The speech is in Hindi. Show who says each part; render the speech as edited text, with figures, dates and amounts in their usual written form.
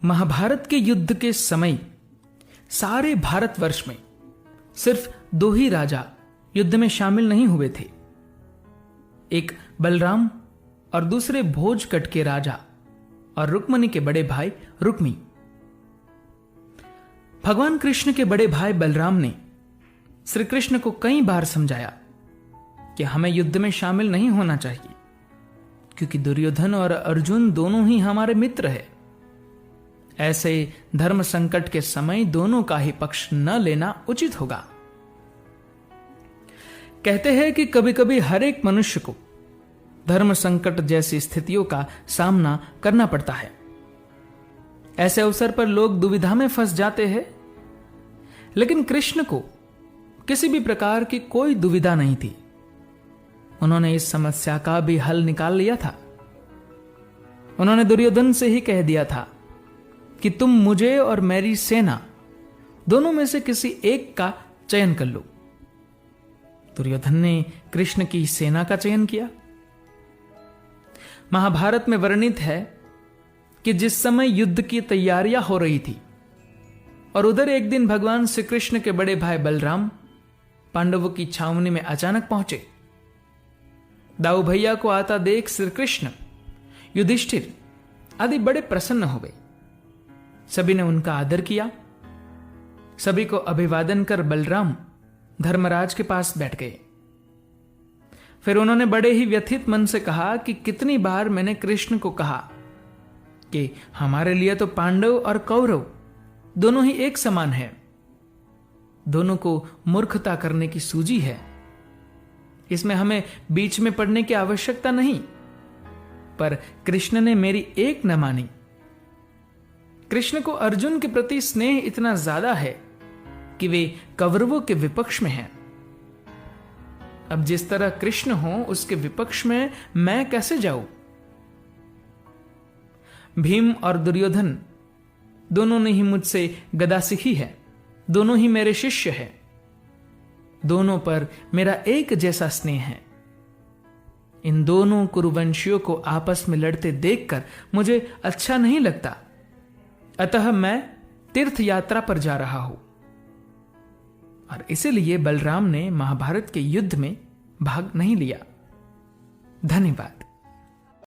Speaker 1: महाभारत के युद्ध के समय सारे भारतवर्ष में सिर्फ दो ही राजा युद्ध में शामिल नहीं हुए थे। एक बलराम और दूसरे भोजकट के राजा और रुक्मणी के बड़े भाई रुक्मी। भगवान कृष्ण के बड़े भाई बलराम ने श्री कृष्ण को कई बार समझाया कि हमें युद्ध में शामिल नहीं होना चाहिए, क्योंकि दुर्योधन और अर्जुन दोनों ही हमारे मित्र हैं। ऐसे धर्म संकट के समय दोनों का ही पक्ष न लेना उचित होगा। कहते हैं कि कभी कभी हर एक मनुष्य को धर्म संकट जैसी स्थितियों का सामना करना पड़ता है। ऐसे अवसर पर लोग दुविधा में फंस जाते हैं, लेकिन कृष्ण को किसी भी प्रकार की कोई दुविधा नहीं थी। उन्होंने इस समस्या का भी हल निकाल लिया था। उन्होंने दुर्योधन से ही कह दिया था कि तुम मुझे और मेरी सेना दोनों में से किसी एक का चयन कर लो। दुर्योधन ने कृष्ण की सेना का चयन किया। महाभारत में वर्णित है कि जिस समय युद्ध की तैयारियां हो रही थी और उधर एक दिन भगवान श्री कृष्ण के बड़े भाई बलराम पांडवों की छावनी में अचानक पहुंचे। दाऊ भैया को आता देख श्री कृष्ण, युधिष्ठिर आदि बड़े प्रसन्न हो गए। सभी ने उनका आदर किया। सभी को अभिवादन कर बलराम धर्मराज के पास बैठ गए। फिर उन्होंने बड़े ही व्यथित मन से कहा कि कितनी बार मैंने कृष्ण को कहा कि हमारे लिए तो पांडव और कौरव दोनों ही एक समान है। दोनों को मूर्खता करने की सूझी है। इसमें हमें बीच में पड़ने की आवश्यकता नहीं। पर कृष्ण ने मेरी एक न मानी। कृष्ण को अर्जुन के प्रति स्नेह इतना ज्यादा है कि वे कौरवों के विपक्ष में हैं। अब जिस तरह कृष्ण हो उसके विपक्ष में मैं कैसे जाऊं? भीम और दुर्योधन दोनों ने ही मुझसे गदा सीखी है। दोनों ही मेरे शिष्य हैं। दोनों पर मेरा एक जैसा स्नेह है। इन दोनों कुरुवंशियों को आपस में लड़ते देखकर मुझे अच्छा नहीं लगता। अतः मैं तीर्थ यात्रा पर जा रहा हूं। और इसीलिए बलराम ने महाभारत के युद्ध में भाग नहीं लिया। धन्यवाद।